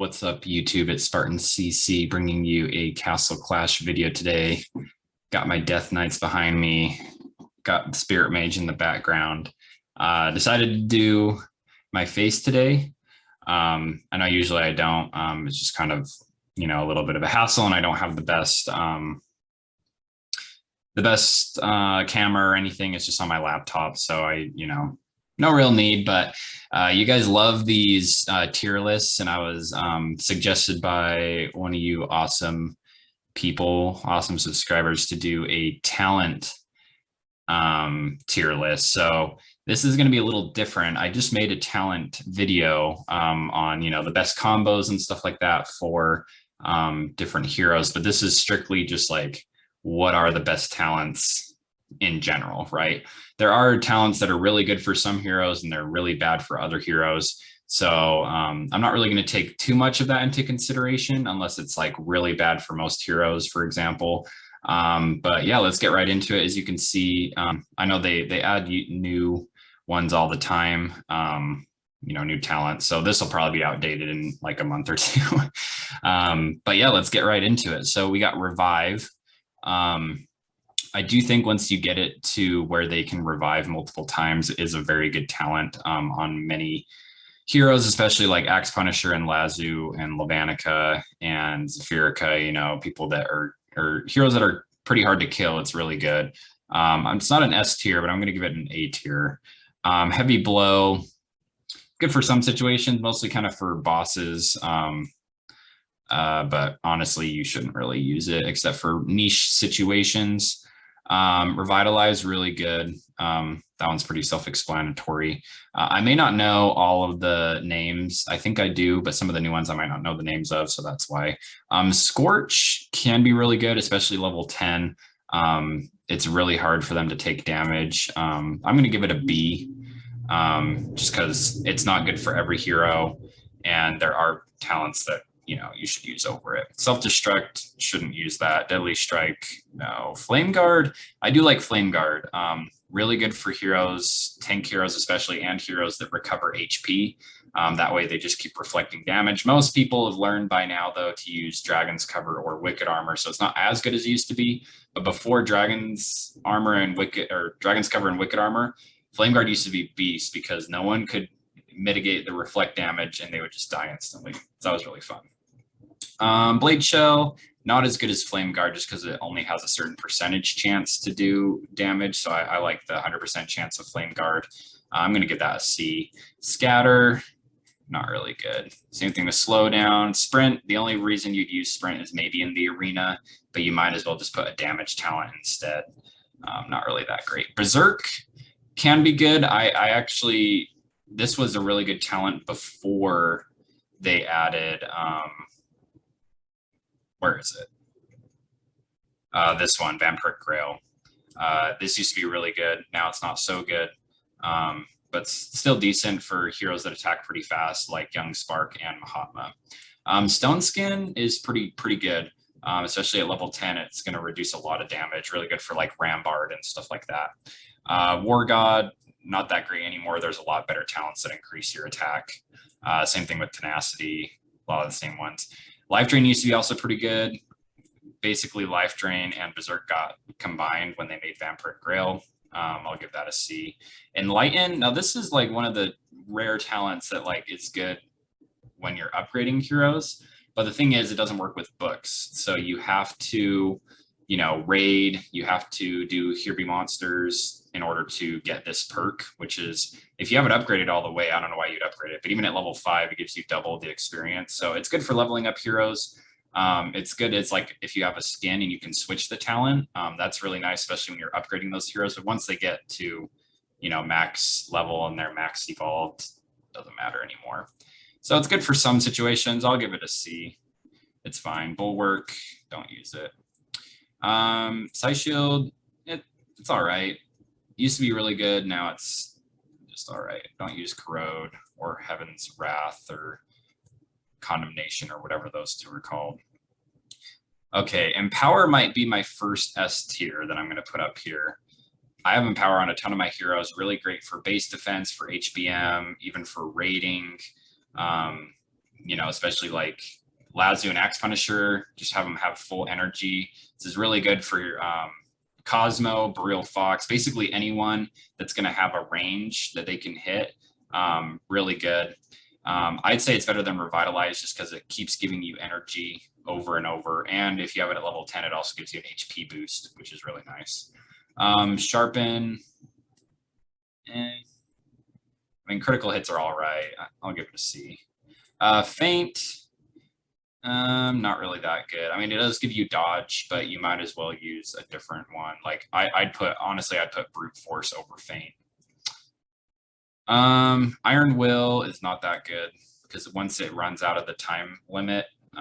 What's up, YouTube? It's Spartan CC bringing you a Castle Clash video today. Got my Death Knights behind me, got the Spirit Mage in the background. Decided to do my face today. I know usually I don't. It's just kind of, a little bit of a hassle, and I don't have the best camera or anything. It's just on my laptop, so no real need. But you guys love these tier lists, and I was suggested by one of you awesome people, awesome subscribers, to do a talent tier list. So this is going to be a little different. I just made a talent video on the best combos and stuff like that for different heroes, but this is strictly just like what are the best talents in general, right? There are talents that are really good for some heroes and they're really bad for other heroes. So I'm not really going to take too much of that into consideration unless it's like really bad for most heroes, for example. But yeah, let's get right into it. As you can see, I know they add new ones all the time, new talents. So this will probably be outdated in like a month or two. But yeah, let's get right into it. So we got Revive. I do think once you get it to where they can revive multiple times is a very good talent on many heroes, especially like Axe Punisher and Lazu and Levanica and Zafirica, people that are heroes that are pretty hard to kill. It's really good. It's not an S tier, but I'm going to give it an A tier. Heavy Blow, good for some situations, mostly kind of for bosses. But honestly, you shouldn't really use it except for niche situations. Revitalize, really good. That one's pretty self-explanatory. I may not know all of the names. I think I do, but some of the new ones I might not know the names of, so that's why. Scorch can be really good, especially level 10. It's really hard for them to take damage. I'm going to give it a B, just because it's not good for every hero, and there are talents that you should use over it. Self-destruct, shouldn't use that. Deadly Strike, no. Flame Guard, I do like Flame Guard. Really good for heroes, tank heroes especially, and heroes that recover HP. That way they just keep reflecting damage. Most people have learned by now, though, to use Dragon's Cover or Wicked Armor, so it's not as good as it used to be. But before Dragon's Armor and Dragon's Cover and Wicked Armor, Flame Guard used to be beast because no one could mitigate the reflect damage and they would just die instantly. So that was really fun. Blade Shell, not as good as Flame Guard just because it only has a certain percentage chance to do damage. So I like the 100% chance of Flame Guard. I'm going to give that a C. Scatter, not really good. Same thing with Slowdown. Sprint, the only reason you'd use Sprint is maybe in the arena, but you might as well just put a damage talent instead. Not really that great. Berserk can be good. I actually, this was a really good talent before they added, where is it? This one, Vampiric Grail. This used to be really good. Now it's not so good, but still decent for heroes that attack pretty fast, like Young Spark and Mahatma. Stone Skin is pretty good, especially at level 10. It's going to reduce a lot of damage. Really good for like Rambard and stuff like that. War God, not that great anymore. There's a lot better talents that increase your attack. Same thing with Tenacity, a lot of the same ones. Life Drain used to be also pretty good. Basically, Life Drain and Berserk got combined when they made Vampiric Grail. I'll give that a C. Enlighten, now this is like one of the rare talents that like is good when you're upgrading heroes. But the thing is, it doesn't work with books. So you have to, raid, you have to do Here Be Monsters in order to get this perk, which is, if you haven't upgraded all the way, I don't know why you'd upgrade it, but even at level 5, it gives you double the experience. So it's good for leveling up heroes. It's good. It's like if you have a skin and you can switch the talent, that's really nice, especially when you're upgrading those heroes. But once they get to, max level and they're max evolved, it doesn't matter anymore. So it's good for some situations. I'll give it a C. It's fine. Bulwark, don't use it. Psy Shield, it's all right. Used to be really good. Now it's just all right. Don't use Corrode or Heaven's Wrath or Condemnation or whatever those two are called. Okay, Empower might be my first S tier that I'm going to put up here. I have Empower on a ton of my heroes. Really great for base defense, for HBM, even for raiding. you know, especially like Lazu and Axe Punisher, just have them have full energy. This is really good for Cosmo, Boreal Fox, basically anyone that's going to have a range that they can hit. Really good. I'd say it's better than Revitalize just because it keeps giving you energy over and over. And if you have it at level 10, it also gives you an HP boost, which is really nice. Sharpen. I mean, critical hits are all right. I'll give it a C. Faint. Not really that good. I mean, it does give you dodge, but you might as well use a different one. Like I'd put brute force over faint. Iron Will is not that good because once it runs out of the time limit, you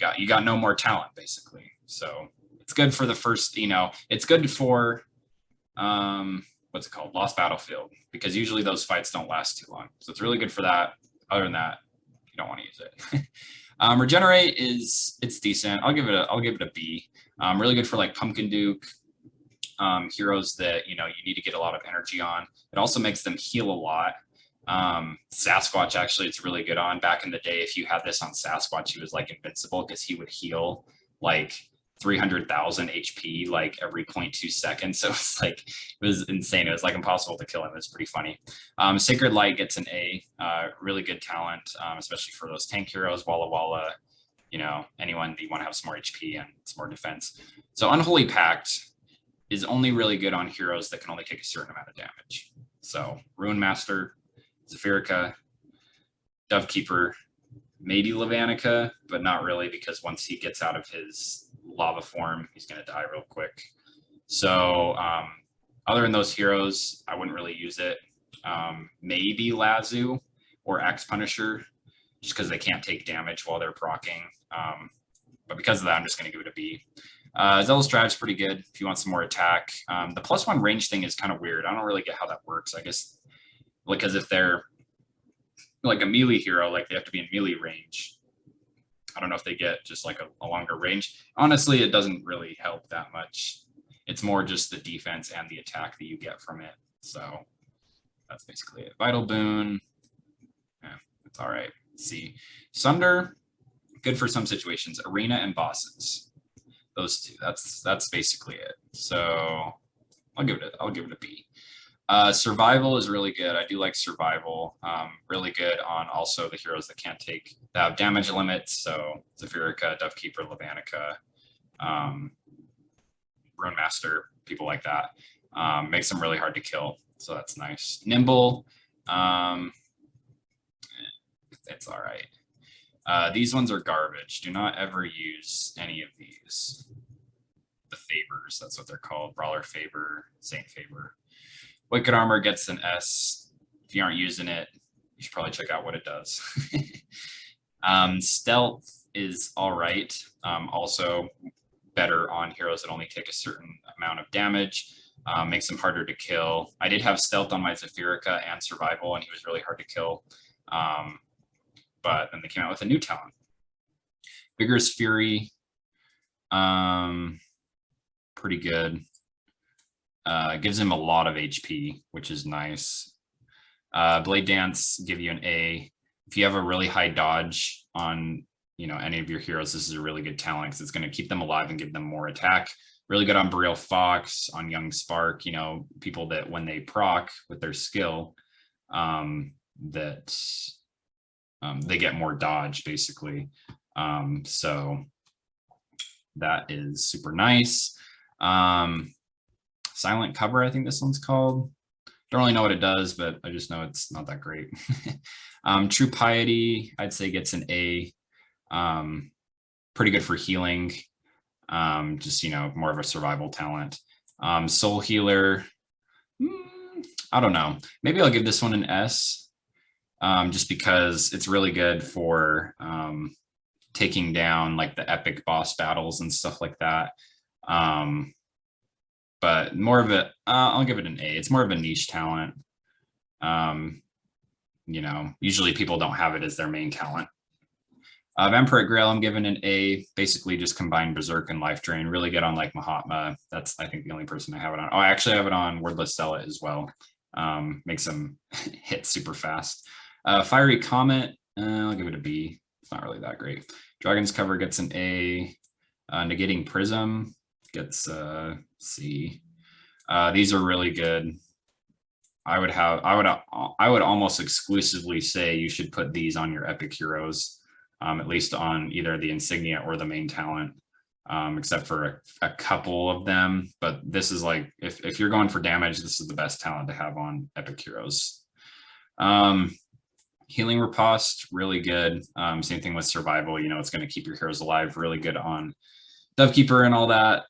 know, you got no more talent basically. So it's good for the first, you know, it's good for what's it called? Lost Battlefield, because usually those fights don't last too long. So it's really good for that. Other than that, you don't want to use it. Regenerate it's decent. I'll give it a B. Really good for like Pumpkin Duke, heroes that, you know, you need to get a lot of energy on. It also makes them heal a lot. Sasquatch, actually, it's really good on. Back in the day, if you had this on Sasquatch, he was like invincible because he would heal like 300,000 HP like every 0.2 seconds. So it's like, it was insane. It was like impossible to kill him. It's pretty funny. Sacred Light gets an A. Really good talent, especially for those tank heroes. Walla Walla, you know, anyone that you want to have some more HP and some more defense. So Unholy Pact is only really good on heroes that can only take a certain amount of damage. So Ruin Master, Zephyrica, Dovekeeper, maybe Levanica, but not really, because once he gets out of his lava form, he's going to die real quick. So other than those heroes, I wouldn't really use it. Maybe Lazu or Axe Punisher, just because they can't take damage while they're proccing. But because of that, I'm just going to give it a B. Zealous Strat is pretty good if you want some more attack. The +1 range thing is kind of weird. I don't really get how that works. I guess because if they're like a melee hero, like they have to be in melee range. I don't know if they get just like a longer range. Honestly, it doesn't really help that much. It's more just the defense and the attack that you get from it. So that's basically it. Vital Boon, yeah, it's all right. Let's see. Sunder, good for some situations. Arena and bosses. Those two. That's basically it. So I'll give it a B. Survival is really good. I do like survival. Really good on also the heroes that can't take that have damage limits. So Zephyrica, Dovekeeper, Levanica, Ruin Master, people like that. Makes them really hard to kill. So that's nice. Nimble. It's all right. These ones are garbage. Do not ever use any of these. The favors, that's what they're called. Brawler Favor, Saint Favor. Wicked Armor gets an S. If you aren't using it, you should probably check out what it does. Stealth is all right. Also better on heroes that only take a certain amount of damage. Makes them harder to kill. I did have Stealth on my Zephyrica and Survival, and he was really hard to kill. But then they came out with a new talent. Vigorous Fury. Pretty good. Gives him a lot of HP, which is nice. Blade Dance give you an A. If you have a really high dodge on, you know, any of your heroes, this is a really good talent because it's going to keep them alive and give them more attack. Really good on Boreal Fox, on Young Spark, you know, people that when they proc with their skill, they get more dodge basically. So that is super nice. Silent Cover, I think this one's called. Don't really know what it does, but I just know it's not that great. True Piety, I'd say gets an A. Pretty good for healing. Just, you know, more of a survival talent. Soul Healer, I don't know. Maybe I'll give this one an S. Just because it's really good for taking down like the epic boss battles and stuff like that. But more of a, I'll give it an A. It's more of a niche talent. You know, usually people don't have it as their main talent. Vampiric Grail, I'm giving an A. Basically just combine Berserk and Life Drain. Really good on like Mahatma. That's, I think, the only person I have it on. Oh, I actually have it on Wordless Zealot as well. Makes them hit super fast. Fiery Comet, I'll give it a B. It's not really that great. Dragon's Cover gets an A. Negating Prism gets a C. These are really good. I would almost exclusively say you should put these on your epic heroes, at least on either the insignia or the main talent, except for a couple of them. But this is like, if you're going for damage, this is the best talent to have on epic heroes. Healing Riposte, really good. Same thing with survival, you know, it's going to keep your heroes alive, really good on Dovekeeper and all that.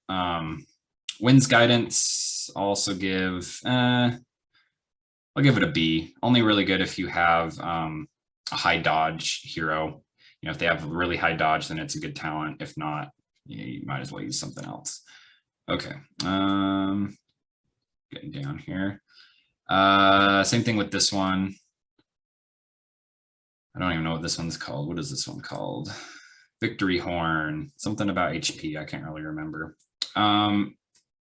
Wind's Guidance, also give, I'll give it a B. Only really good if you have a high dodge hero. You know, if they have really high dodge, then it's a good talent. If not, you might as well use something else. Okay. Getting down here. Same thing with this one. I don't even know what this one's called. What is this one called? Victory Horn. Something about HP. I can't really remember.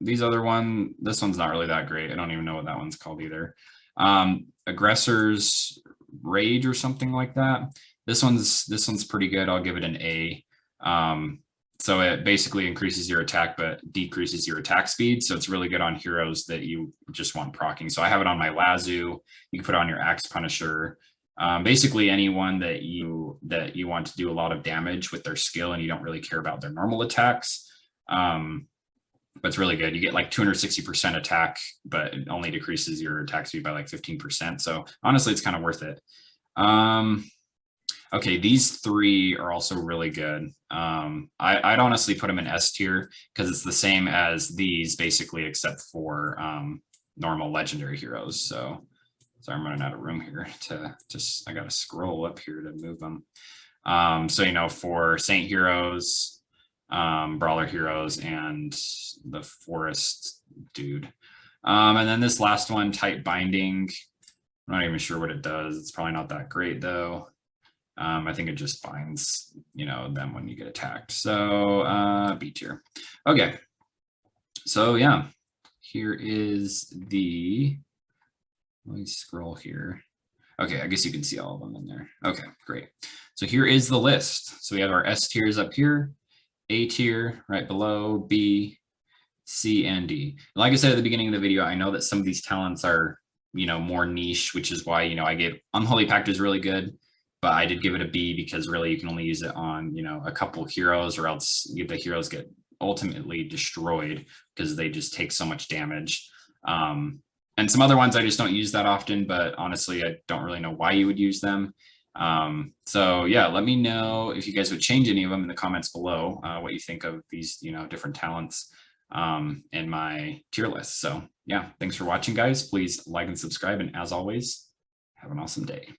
This one's not really that great. I don't even know what that one's called either. Aggressor's Rage or something like that. This one's pretty good. I'll give it an A. So it basically increases your attack but decreases your attack speed. So it's really good on heroes that you just want proccing. So I have it on my Lazu. You can put it on your Axe Punisher. Basically anyone that you want to do a lot of damage with their skill and you don't really care about their normal attacks. But it's really good. You get like 260% attack, but it only decreases your attack speed by like 15%. So honestly, it's kind of worth it. Okay, these three are also really good. I'd honestly put them in S tier because it's the same as these basically, except for normal legendary heroes. So I'm running out of room here to I got to scroll up here to move them. So, you know, for Saint heroes, Brawler heroes, and the Forest dude. And then this last one, Tight Binding. I'm not even sure what it does. It's probably not that great though. I think it just binds, you know, them when you get attacked. So B tier. Okay. So yeah, here is the, let me scroll here. Okay, I guess you can see all of them in there. Okay, great. So here is the list. So we have our S tiers up here, A tier right below, B, C, and D. Like I said at the beginning of the video, I know that some of these talents are, you know, more niche, which is why, you know, I gave Unholy Pact is really good, but I did give it a B because really you can only use it on, you know, a couple heroes, or else the heroes get ultimately destroyed because they just take so much damage. And some other ones I just don't use that often, but honestly, I don't really know why you would use them. So yeah, let me know if you guys would change any of them in the comments below, what you think of these, you know, different talents in my tier list. So yeah, thanks for watching, guys. Please like and subscribe. And as always, have an awesome day.